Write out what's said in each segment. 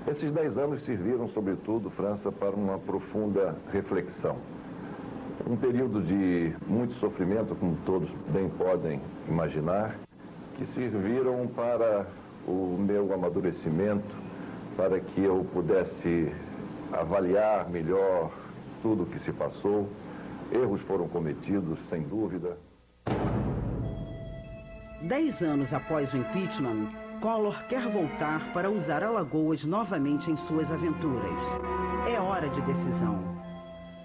Esses 10 anos serviram, sobretudo, França, para uma profunda reflexão. Um período de muito sofrimento, como todos bem podem imaginar, que serviram para o meu amadurecimento, para que eu pudesse avaliar melhor tudo o que se passou. Erros foram cometidos, sem dúvida. 10 anos após o impeachment, Collor quer voltar para usar Alagoas novamente em suas aventuras. É hora de decisão.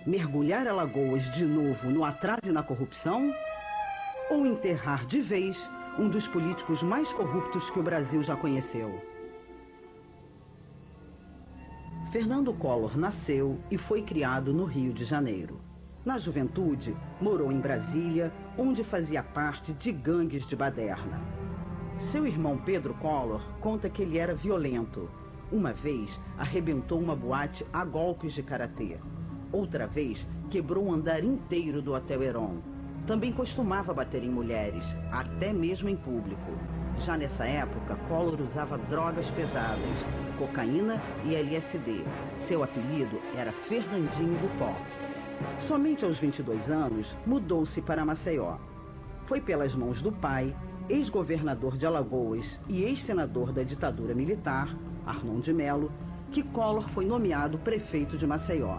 Mergulhar Alagoas de novo no atraso e na corrupção? Ou enterrar de vez um dos políticos mais corruptos que o Brasil já conheceu? Fernando Collor nasceu e foi criado no Rio de Janeiro. Na juventude, morou em Brasília, onde fazia parte de gangues de baderna. Seu irmão Pedro Collor conta que ele era violento. Uma vez, arrebentou uma boate a golpes de karatê. Outra vez, quebrou um andar inteiro do Hotel Heron. Também costumava bater em mulheres, até mesmo em público. Já nessa época, Collor usava drogas pesadas, cocaína e LSD. Seu apelido era Fernandinho do Pó. Somente aos 22 anos, mudou-se para Maceió. Foi pelas mãos do pai, ex-governador de Alagoas e ex-senador da ditadura militar, Arnon de Melo, que Collor foi nomeado prefeito de Maceió.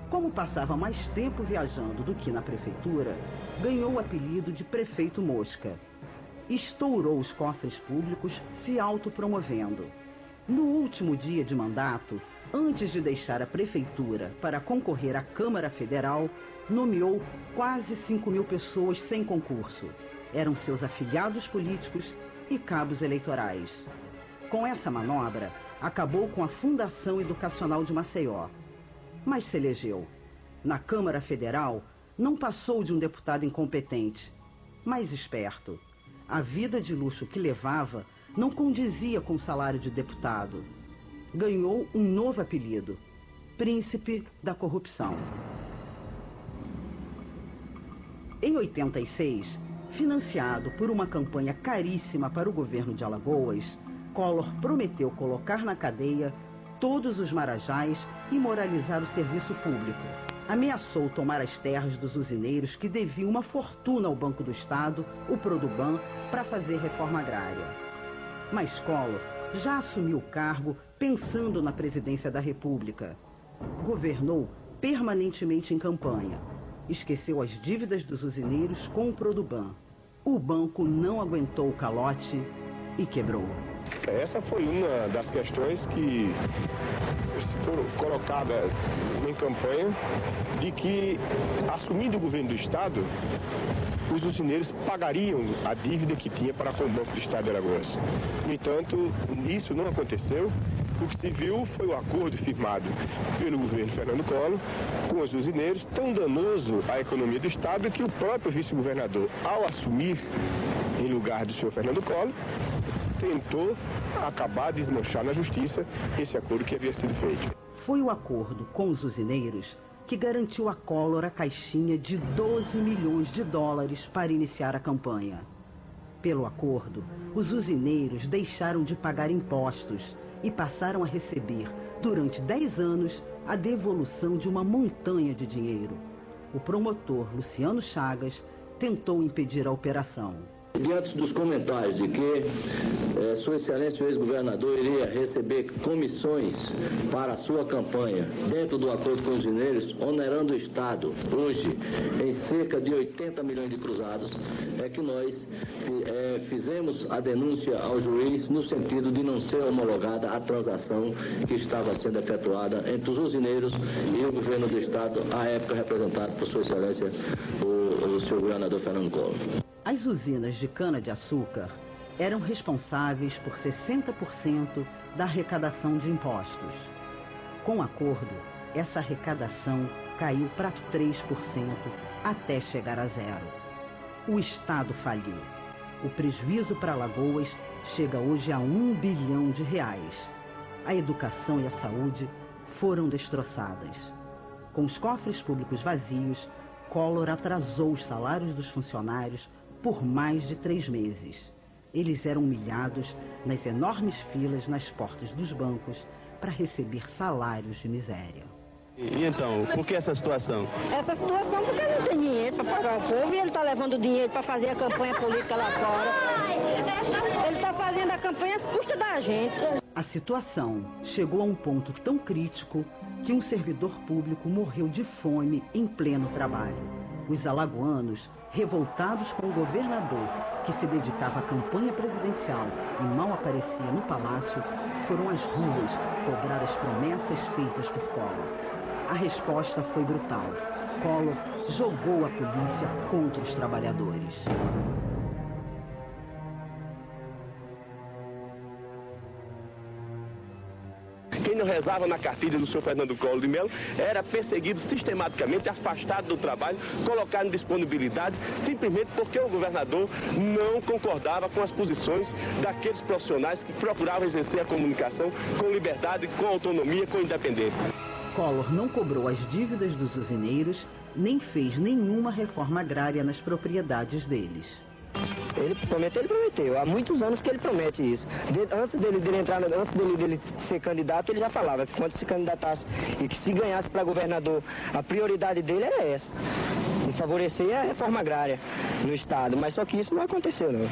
Como passava mais tempo viajando do que na prefeitura, ganhou o apelido de Prefeito Mosca. Estourou os cofres públicos, se autopromovendo. No último dia de mandato, antes de deixar a prefeitura para concorrer à Câmara Federal, nomeou quase 5.000 pessoas sem concurso. Eram seus afiliados políticos e cabos eleitorais. Com essa manobra, acabou com a Fundação Educacional de Maceió. Mas se elegeu. Na Câmara Federal, não passou de um deputado incompetente, mas esperto. A vida de luxo que levava não condizia com o salário de deputado. Ganhou um novo apelido: Príncipe da Corrupção. Em 86, financiado por uma campanha caríssima para o governo de Alagoas, Collor prometeu colocar na cadeia todos os marajás e moralizar o serviço público. Ameaçou tomar as terras dos usineiros que deviam uma fortuna ao Banco do Estado, o Produban, para fazer reforma agrária. Mas Collor já assumiu o cargo pensando na presidência da República. Governou permanentemente em campanha. Esqueceu as dívidas dos usineiros com o Produban. O banco não aguentou o calote e quebrou. Essa foi uma das questões que foram colocadas em campanha, de que, assumindo o governo do Estado, os usineiros pagariam a dívida que tinha para com o Banco do Estado de Alagoas. No entanto, isso não aconteceu. O que se viu foi o acordo firmado pelo governo Fernando Collor com os usineiros, tão danoso à economia do Estado que o próprio vice-governador, ao assumir em lugar do senhor Fernando Collor, tentou acabar, desmanchar na justiça esse acordo que havia sido feito. Foi o acordo com os usineiros que garantiu a Collor a caixinha de 12 milhões de dólares para iniciar a campanha. Pelo acordo, os usineiros deixaram de pagar impostos e passaram a receber, durante 10 anos, a devolução de uma montanha de dinheiro. O promotor Luciano Chagas tentou impedir a operação. Diante dos comentários de que Sua Excelência o ex-governador iria receber comissões para a sua campanha dentro do acordo com os usineiros, onerando o Estado hoje em cerca de 80 milhões de cruzados, é que nós fizemos a denúncia ao juiz no sentido de não ser homologada a transação que estava sendo efetuada entre os usineiros e o governo do Estado, à época representado por Sua Excelência o senhor governador Fernando Collor. As usinas de cana-de-açúcar eram responsáveis por 60% da arrecadação de impostos. Com o acordo, essa arrecadação caiu para 3% até chegar a zero. O Estado faliu. O prejuízo para Alagoas chega hoje a R$1 bilhão. A educação e a saúde foram destroçadas. Com os cofres públicos vazios, Collor atrasou os salários dos funcionários por mais de 3 meses. Eles eram humilhados nas enormes filas nas portas dos bancos para receber salários de miséria. E então, por que essa situação? Essa situação porque não tem dinheiro para pagar o povo e ele está levando dinheiro para fazer a campanha política lá fora. Ele está fazendo a campanha às custas da gente. A situação chegou a um ponto tão crítico que um servidor público morreu de fome em pleno trabalho. Os alagoanos, revoltados com o governador, que se dedicava à campanha presidencial e mal aparecia no palácio, foram às ruas cobrar as promessas feitas por Collor. A resposta foi brutal. Collor jogou a polícia contra os trabalhadores. Quem não rezava na cartilha do senhor Fernando Collor de Mello era perseguido sistematicamente, afastado do trabalho, colocado em disponibilidade, simplesmente porque o governador não concordava com as posições daqueles profissionais que procuravam exercer a comunicação com liberdade, com autonomia, com independência. Collor não cobrou as dívidas dos usineiros, nem fez nenhuma reforma agrária nas propriedades deles. Ele prometeu. Há muitos anos que ele promete isso. Antes dele ser candidato, ele já falava que quando se candidatasse e que se ganhasse para governador, a prioridade dele era essa, de favorecer a reforma agrária no estado. Mas só que isso não aconteceu, não.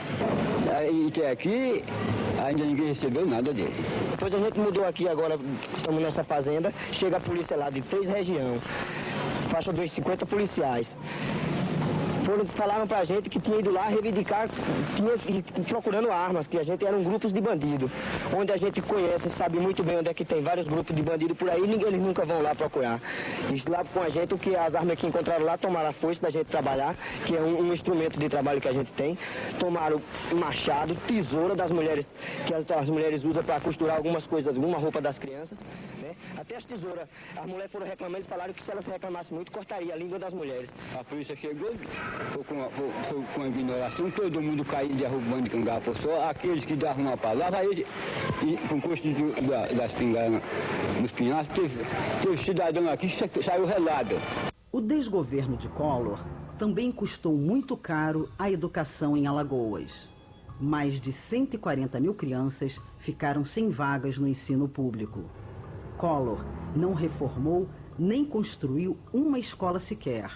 E até aqui ainda ninguém recebeu nada dele. Depois a gente mudou aqui, agora estamos nessa fazenda, chega a polícia lá de 3 regiões, faixa dos 50 policiais. Falaram pra gente que tinha ido lá reivindicar, procurando armas, que a gente eram grupos de bandido. Onde a gente conhece, sabe muito bem onde é que tem vários grupos de bandido por aí, eles nunca vão lá procurar. E lá com a gente, o que as armas que encontraram lá, tomaram a foice da gente trabalhar, que é um instrumento de trabalho que a gente tem. Tomaram machado, tesoura das mulheres, que as mulheres usam para costurar algumas coisas, alguma roupa das crianças. Né? Até as tesouras, as mulheres foram reclamando, eles falaram que se elas reclamassem muito, cortaria a língua das mulheres. A polícia chegou, com a ignoração, todo mundo caiu derrubando com garrafa só, aqueles que davam uma palavra, ele, e com o custo das pingadas nos pinhais, teve cidadão aqui que saiu relado. O desgoverno de Collor também custou muito caro a educação em Alagoas. Mais de 140 mil crianças ficaram sem vagas no ensino público. Collor não reformou nem construiu uma escola sequer.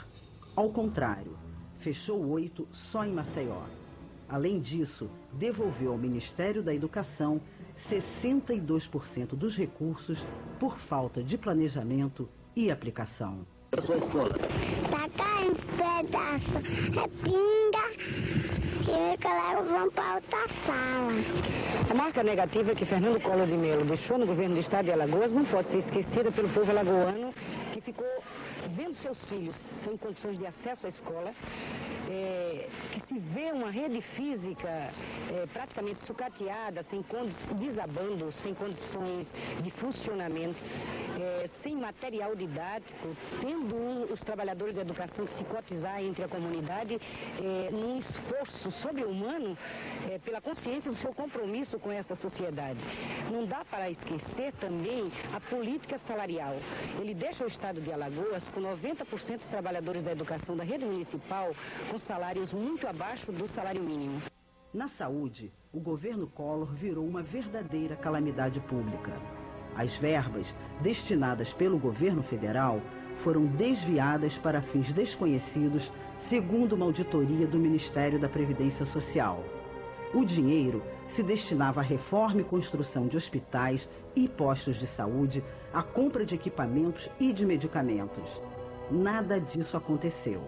Ao contrário, fechou 8 só em Maceió. Além disso, devolveu ao Ministério da Educação 62% dos recursos por falta de planejamento e aplicação. A sua escola? Tá caindo pedaço, é pinga, que vão para outra sala. A marca negativa que Fernando Collor de Mello deixou no governo do estado de Alagoas não pode ser esquecida pelo povo alagoano, que ficou vendo seus filhos sem condições de acesso à escola, que se vê uma rede física praticamente sucateada, desabando, sem condições de funcionamento, sem material didático, tendo os trabalhadores da educação que se cotizar entre a comunidade num esforço sobre-humano pela consciência do seu compromisso com essa sociedade. Não dá para esquecer também a política salarial. Ele deixa o estado de Alagoas com 90% dos trabalhadores da educação da rede municipal com salários muito abaixo do salário mínimo. Na saúde, o governo Collor virou uma verdadeira calamidade pública. As verbas destinadas pelo governo federal foram desviadas para fins desconhecidos, segundo uma auditoria do Ministério da Previdência Social. O dinheiro se destinava à reforma e construção de hospitais e postos de saúde, à compra de equipamentos e de medicamentos. Nada disso aconteceu.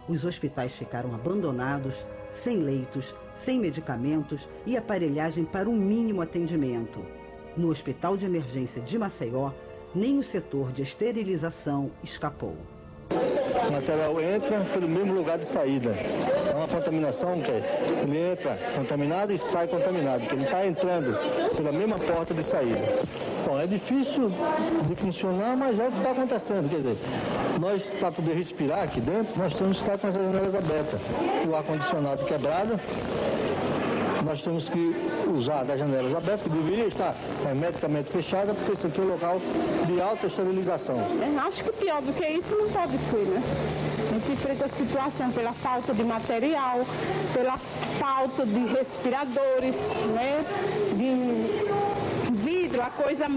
Os hospitais ficaram abandonados, sem leitos, sem medicamentos e aparelhagem para um mínimo atendimento. No Hospital de Emergência de Maceió, nem o setor de esterilização escapou. O material entra pelo mesmo lugar de saída. É uma contaminação que ele entra contaminado e sai contaminado, porque ele está entrando pela mesma porta de saída. Bom, é difícil de funcionar, mas é o que está acontecendo. Quer dizer, nós, para poder respirar aqui dentro, nós temos que estar com as janelas abertas. O ar-condicionado quebrado, nós temos que usar das janelas abertas, que deveria estar hermeticamente fechada, porque esse aqui é um local de alta esterilização. Eu acho que pior do que isso não pode ser, né? enfrenta a situação pela falta de material, pela falta de respiradores, né, de vidro, a coisa